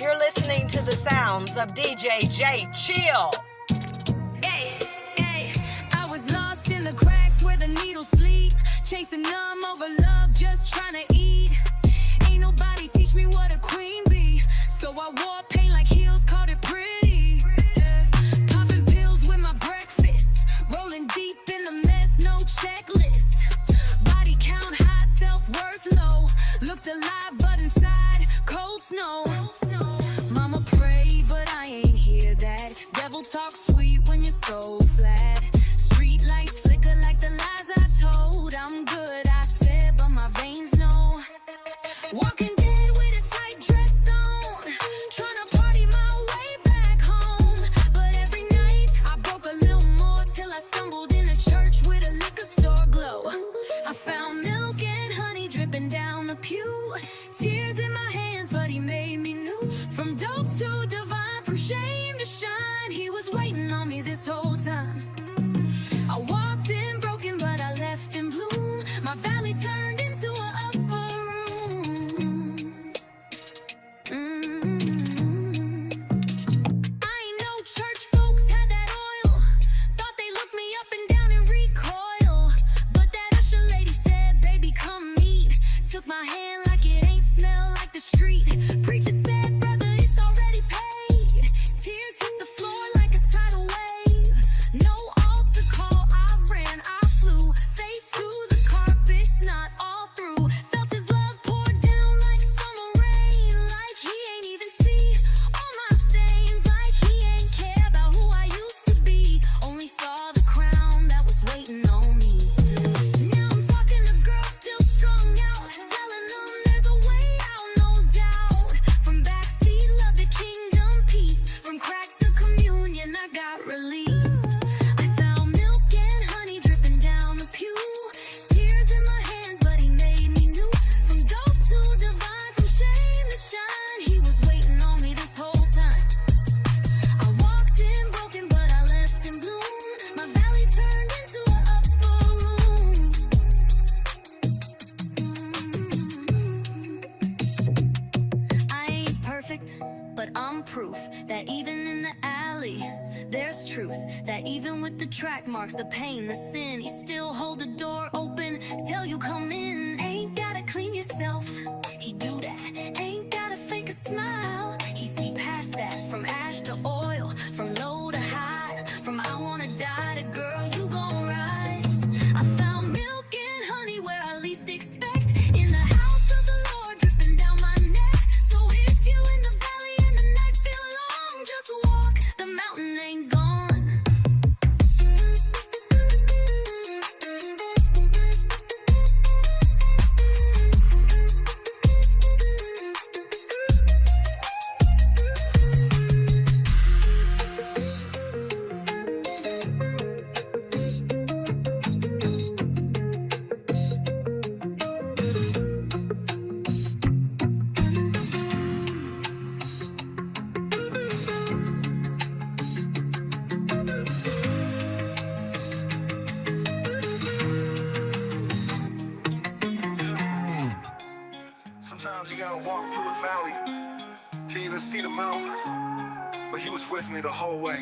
You're listening to the sounds of DJ JChill. I was lost in the cracks where the needles sleep, chasing numb over love, just trying to eat. Ain't nobody teach me what a queen be, so I wore pain like heels, called it pretty. Popping pills with my breakfast, rolling deep in the mess, no checklist. Body count high, self-worth low, looked alive but inside cold snow. Mama prayed but I ain't hear that. Devil talk sweet when you're so flat. Street lights flicker like the lies I told. I'm good, I said, but my veins know. Walking dead with a tight dress on, trying to party my way back home. But every night I broke a little more till I stumbled in a church with a liquor store glow. I found milk and honey dripping down the pew, tears in my hands, but he made me new. From dope to divine, from shame to shine, he was waiting on me this whole time. I walked in broken, but I left in bloom. My valley turned into an upper room. I ain't know church folks had that oil. Thought they looked me up and down in recoil. But that usher lady said, baby, come meet. Took my hand like it ain't smell like the street. Preacher said, brother, it's already paid. Tears hit the floor like a tidal wave. No altar call, I ran, I flew. Face to the carpet, not all through. Felt his love pour down like summer rain. Like he ain't even see all my stains. Like he ain't care about who I used to be. Only saw the crown that was waiting on me. Now I'm talking to girls still strung out, telling them there's a way out, no doubt. From backseat love to kingdom peace, from crack to communion, I got released. I found milk and honey dripping down the pew, tears in my hands, but he made me new. From dope to divine, from shame to shine, he was waiting on me this whole time. I walked in broken, but I left in bloom. My valley turned into an upper room. I ain't perfect, but I'm proof that even in the alley, there's truth. That even with the track marks, the pain, the sin, he still hold the door open, tell you come in. Ain't gotta clean yourself, he do that. Ain't gotta fake a smile, he see past that. From ash to oil, from low to high, from I wanna die to girl, you gon' rise. I found milk and honey where I least expect, in the house of the Lord, dripping down my neck. So if you in the valley and the night feel long, just walk, the mountain ain't gone. Sometimes you gotta walk through the valley to even see the mountains. But he was with me the whole way.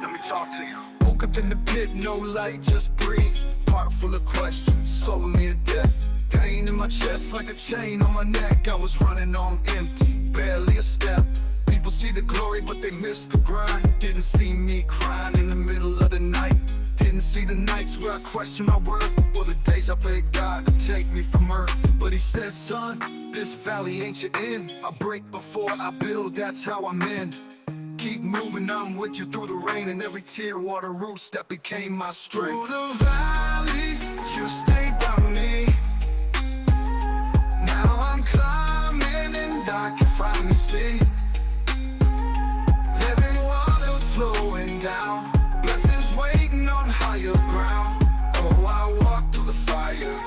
Let me talk to you. Woke up in the pit, no light, just breathe. Heart full of questions, soul near death. Pain in my chest like a chain on my neck. I was running on empty, barely a step. People see the glory, but they miss the grind. Didn't see me crying in the middle of the night. Didn't see the nights where I questioned my worth, or the days I begged God to take me from earth. But he said, son, this valley ain't your end. I break before I build, that's how I mend. Keep moving, I'm with you through the rain, and every tear water roots that became my strength. Through the valley, you stayed by me. Now I'm climbing and I can finally see living water flowing down, blessings waiting on higher ground. Oh, I walked through the fire,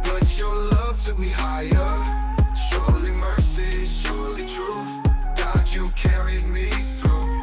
but your love took me higher. Surely mercy, surely truth, God, you carried me through.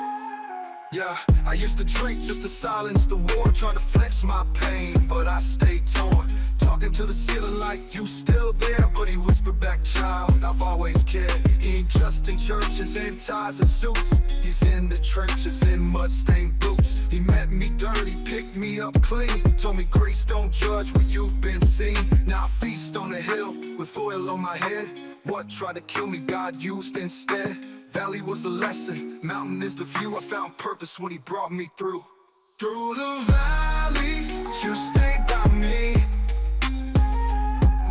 Yeah, I used to drink just to silence the war, try to flex my pain, but I stayed torn. Talking to the ceiling like you still there, but he was whisperback child, I've always cared. He ain't just in churches and ties and suits. He's in the trenches in mud-stained boots. He met me dirty, picked me up clean. Told me grace don't judge where you've been seen. Now I feast on a hill with oil on my head. What tried to kill me, God used instead. Valley was the lesson, mountain is the view. I found purpose when he brought me through. Through the valley, you stayed by me.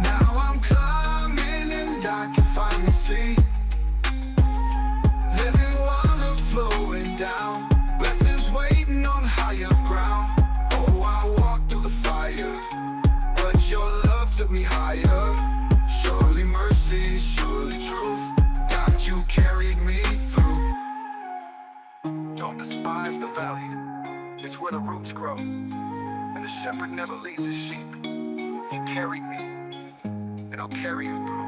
Now I'm climbing and I can finally see. Living water flowing down, blessings waiting on higher ground. Oh, I walked through the fire, but your love took me higher. Surely mercy, surely truth, God, you carried me through. Don't despise the valley, it's where the roots grow, and the shepherd never leaves his sheep. He carried me, and I'll carry you through.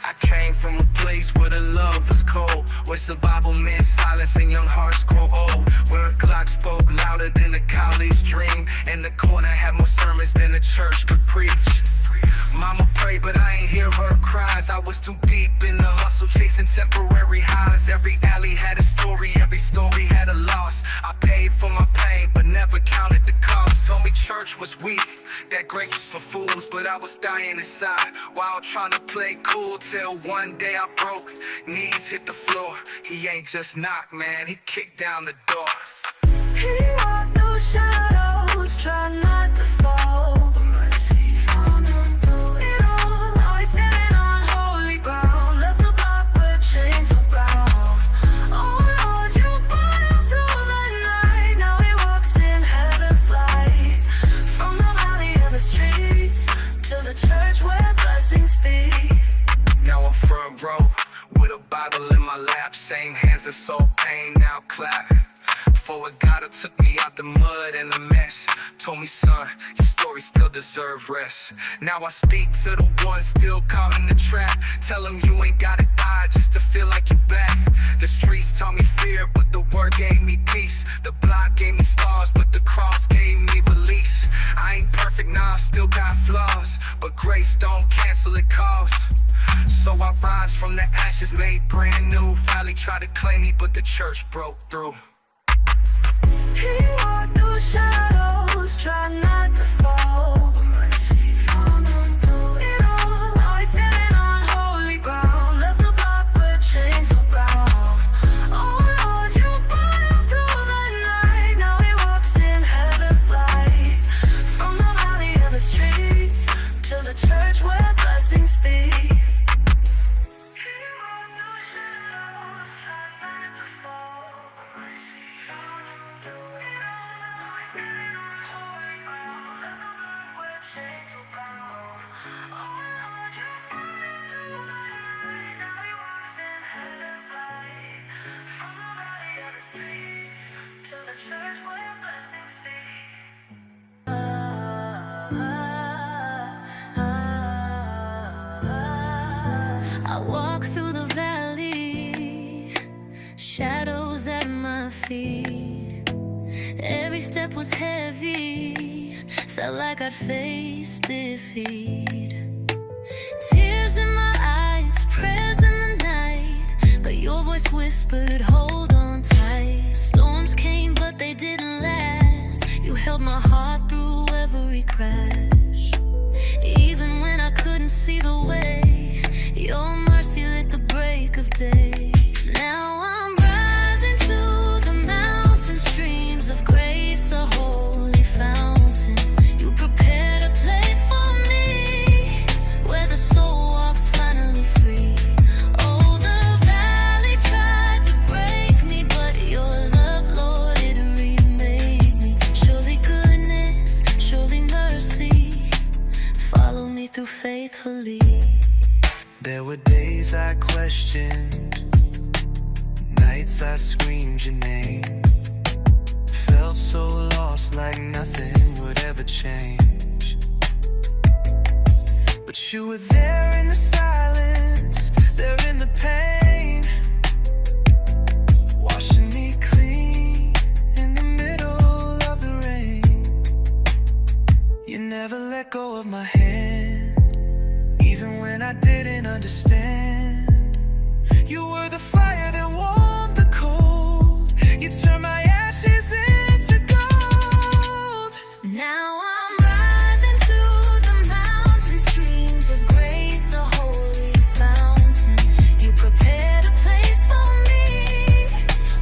I came from a place where the love was cold, where survival meant silence and young hearts grow old, where a clock spoke louder than a college dream, and the corner had more sermons than the church could preach. Mama prayed, but I ain't hear her cries. I was too deep in the hustle, chasing temporary highs. Every alley had a story, every story had a loss. I paid for my pain, but never counted the cost. Told me church was weak, that grace was for fools, but I was dying inside while trying to play cool. Till one day I broke, knees hit the floor. He ain't just knocked, man, he kicked down the door. He walked through shadows, tried not to fall. Found him through it all. Now he's standing on holy ground. Left the block where chains were bound. Oh Lord, you brought him through the night. Now he walks in heaven's light. From the valley of the streets to the church where blessings speak. Now I'm front row with a Bible in my lap. Same hands that sold pain, now clap. For a God who took me out the mud and the mess, told me, son, your story still deserves rest. Now I speak to the ones still caught in the trap. Tell them you ain't gotta die just to feel like you're back. The streets taught me fear, but the word gave me peace. The block gave me scars, but the cross gave me release. I ain't perfect now, I still got flaws, but grace don't cancel it costs. So I rise from the ashes, made brand new. Valley tried to claim me, but the church broke through. He walked through shadows, tried not to fall. Found him through it all. Now he's standing on holy ground. Left the block where chains were bound. Oh Lord, you brought him through the night. Now he walks in heaven's light. From the valley of the streets to the church where blessings speak. I walk through the valley, shadows at my feet. Every step was heavy, felt like I'd face defeat. Tears in my eyes, prayers in the night, but your voice whispered, hold on tight. Storms came, but they didn't last. You held my heart through every crash. Even when I couldn't see the way, your mercy lit the break of day. Now I'm rising to the mountain. screamed your name. Felt so lost, like nothing would ever change. But you were there in the silence, there in the pain, washing me clean in the middle of the rain. You never let go of my hand, even when I didn't understand. You were the fire that warmed the cold. You turned my ashes into gold. Now I'm rising to the mountain streams of grace, a holy fountain. You prepared a place for me,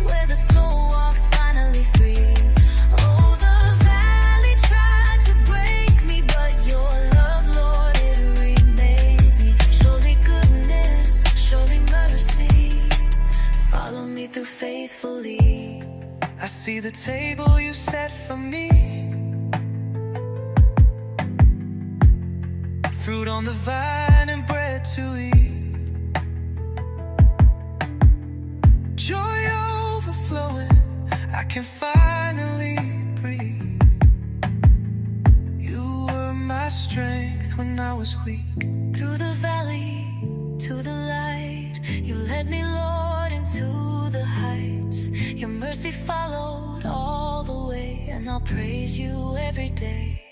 where the soul walks finally free. Oh, the valley tried to break me, but your love, Lord, it remade me. Surely goodness, surely mercy, follow me through faithfully. I see the table you set for me, fruit on the vine and bread to eat, joy overflowing, I can finally breathe. You were my strength when I was weak. Through the valley to the light, you led me, Lord, into the heights. Your mercy followed all the way, and I'll praise you every day.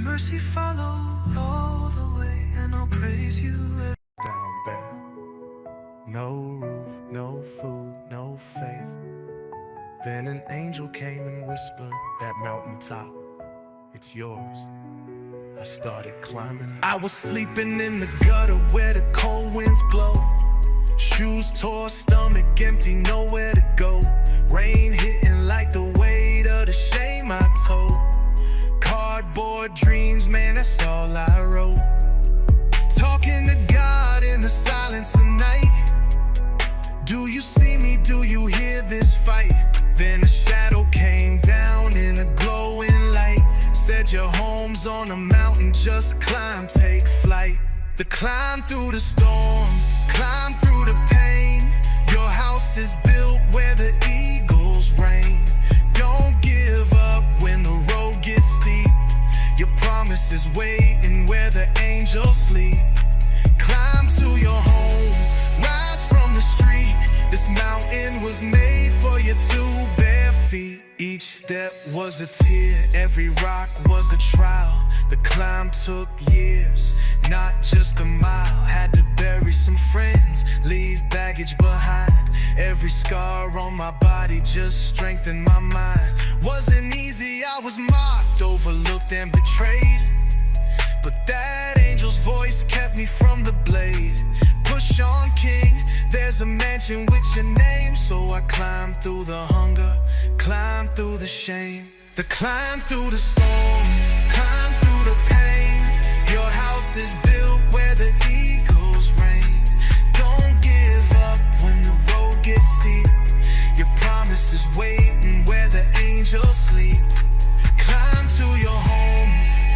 Mercy followed all the way, and I'll praise you. Down bad, no roof, no food, no faith. Then an angel came and whispered, that mountaintop, it's yours. I started climbing. I was sleeping in the gutter where the cold winds blow. Shoes tore, stomach empty, nowhere to go. Rain hitting like the weight of the shame I told. Cardboard dreams, man, that's all I wrote. Talking to God in the silence of night. Do you see me? Do you hear this fight? Then a shadow came down in a glowing light. Said your home's on a mountain, just climb, take flight. The climb through the storm, climb through the pain. Your house is built where the eagles reign. Don't give up when the road gets steep. Your promise is waiting where the angels sleep. Climb to your home, rise from the street. This mountain was made for your two bare feet. Each step was a tear, every rock was a trial. The climb took years, not just a mile. Had to bury some friends, leave baggage behind. Every scar on my body just strengthened my mind. Wasn't easy, I was mocked, overlooked and betrayed. But that angel's voice kept me from the blade. Push on, king, there's a mansion with your name. So I climbed through the hunger, climbed through the shame. The climb through the storm, climb through the pain. Your house is built where the eagles reign. Don't give up when the road gets steep. Your promise is waiting where the angels sleep. Climb to your home,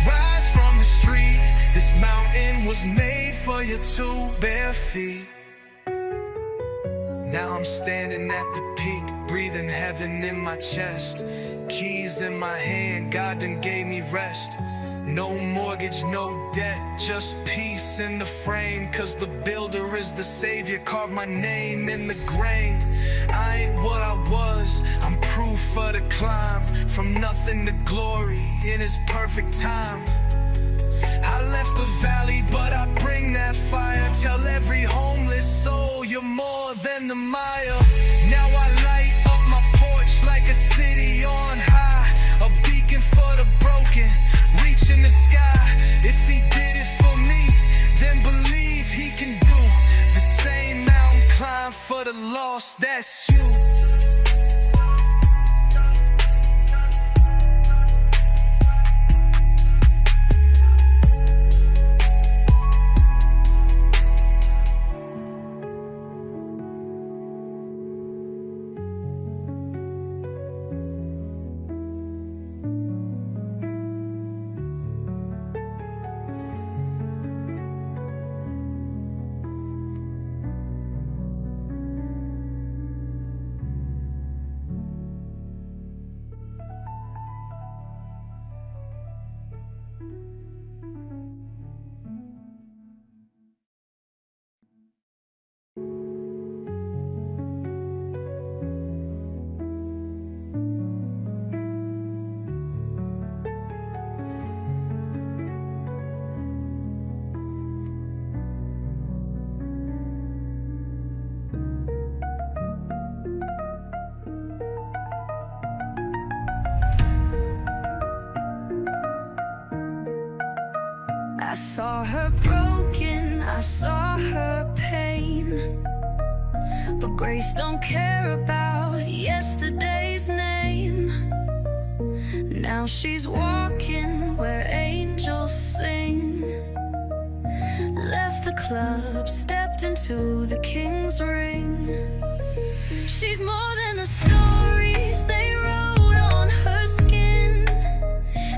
rise from the street. This mountain was made for your two bare feet. Now I'm standing at the peak, breathing heaven in my chest. Keys in my hand, God done gave me rest. No mortgage, no debt, just peace in the frame. Cause the builder is the savior, carved my name in the grain. I ain't what I was, I'm proof of the climb. From nothing to glory, in his perfect time. I left the valley, but I bring that fire. Tell every homeless soul you're more than the mile. Now I light up my porch like a city on high. A beacon for the broken, reaching the sky. If he did it for me, then believe he can do for the lost, that's you. I saw her broken, I saw her pain, but grace don't care about yesterday's name. Now she's walking where angels sing. Left the club, stepped into the king's ring. She's more than the stories they wrote on her skin.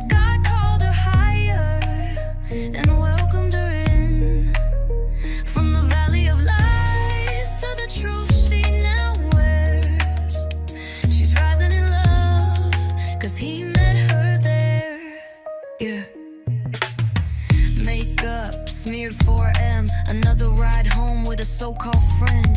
God called her higher and welcomed her in. From the valley of lies to the truth she now wears. She's rising in love, 'cause he met her there. Yeah. Makeup smeared 4M, another ride home with a so-called friend.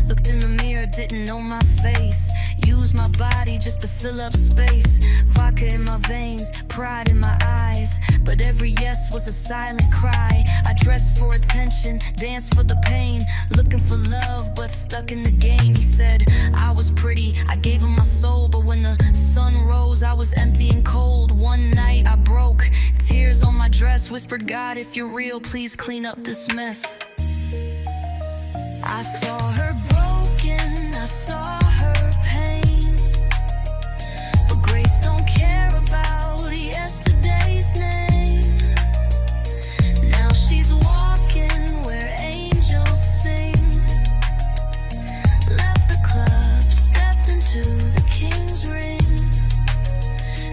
Looked in the mirror, didn't know my face. Used my body just to fill up space. Vodka in my veins, pride in my eyes, but every yes was a silent cry. I dressed for attention, danced for the pain, looking for love but stuck in the game. He said I was pretty, I gave him my soul, but when the sun rose I was empty and cold. One night I broke, tears on my dress, whispered, God, if you're real, please clean up this mess. I saw her broken, I saw her pain, but grace don't care about yesterday's name. Now she's walking where angels sing. Left the club, stepped into the king's ring.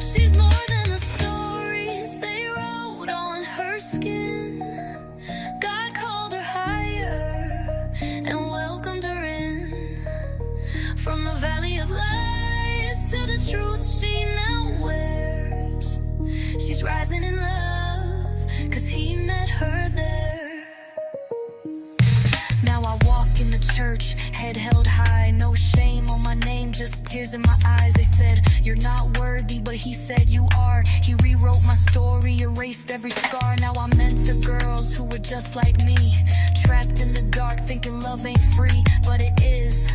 She's more than the stories they wrote on her skin. God called her higher and welcomed her in. From the valley of lies to the truth she now wears. She's rising in love, 'cause he met her there. Now I walk in the church, head held high, no shame on my name, just tears in my eyes. They said, you're not worthy, but he said you are. He rewrote my story, erased every scar. Now I mentor girls who were just like me, trapped in the dark, thinking love ain't free, but it is.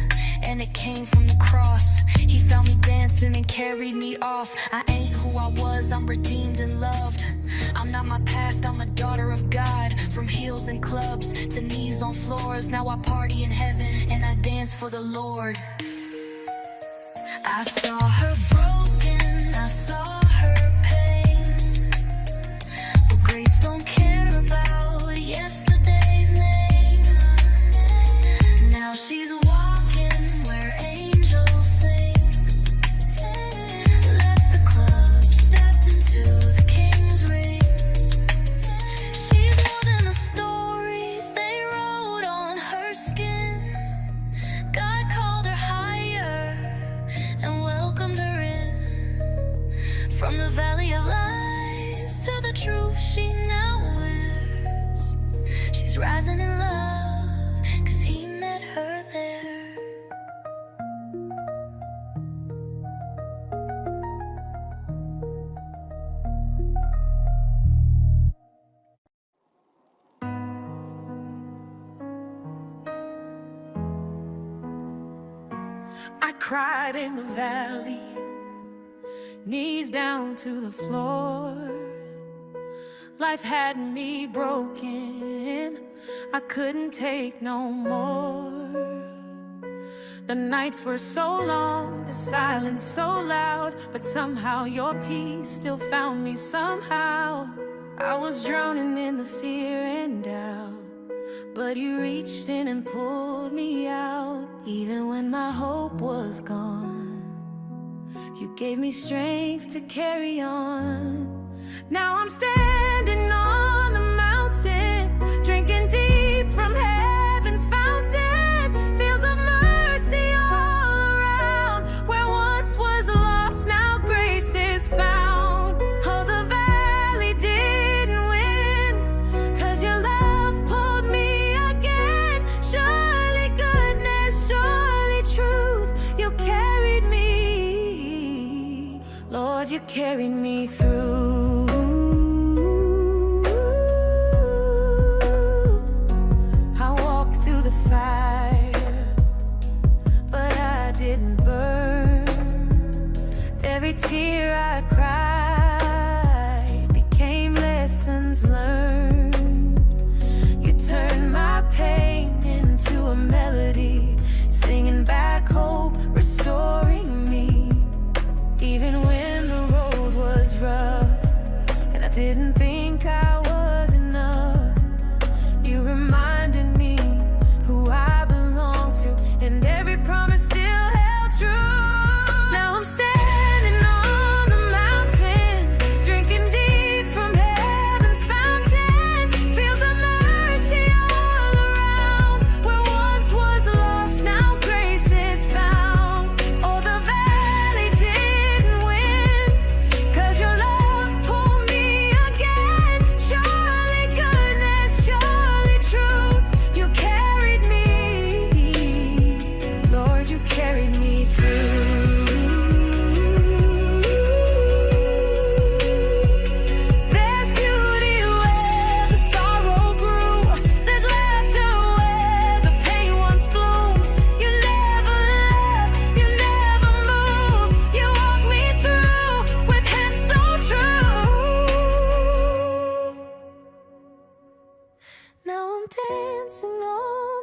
And it came from the cross. He found me dancing and carried me off. I ain't who I was, I'm redeemed and loved. I'm not my past, I'm a daughter of God. From heels and clubs to knees on floors. Now I party in heaven and I dance for the Lord. I saw her broken, I saw her pain, but grace don't care about yesterday's name. Now she's walking where angels sing. Left the club, stepped into the king's ring. She's more than the stories they wrote on her skin. God called her higher and welcomed her in. From the valley of lies to the truth she now wears. She's rising in love, 'cause he met her there. I cried in the valley, knees down to the floor. Life had me broken, I couldn't take no more. The nights were so long, the silence so loud, but somehow your peace still found me somehow. I was drowning in the fear and doubt, but you reached in and pulled me out. Even when my hope was gone, you gave me strength to carry on. Now I'm standing on the mountain, drinking deep from heaven's fountain. Fields of mercy all around. Where once was lost, now grace is found. Oh, the valley didn't win, 'cause your love pulled me again. Surely goodness, surely truth, you carried me. Lord, you carried me through. Every tear I cried became lessons learned. You turned my pain into a melody, singing back hope, restoring me. Even when the road was rough and I didn't think I was enough, you reminded me who I belong to, and every promise still held true. Now I'm standing on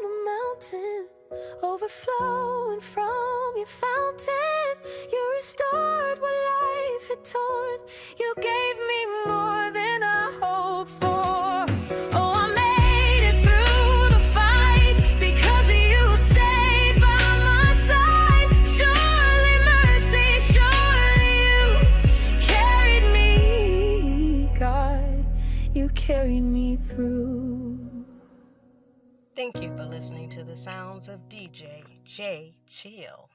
the mountain, overflowing from your fountain. You restored what life had torn. You gave me more than I hoped for. Oh, I made it through the fight because you stayed by my side. Surely mercy, surely you carried me, God, you carried me through. Thank you for listening to the sounds of DJ JChill.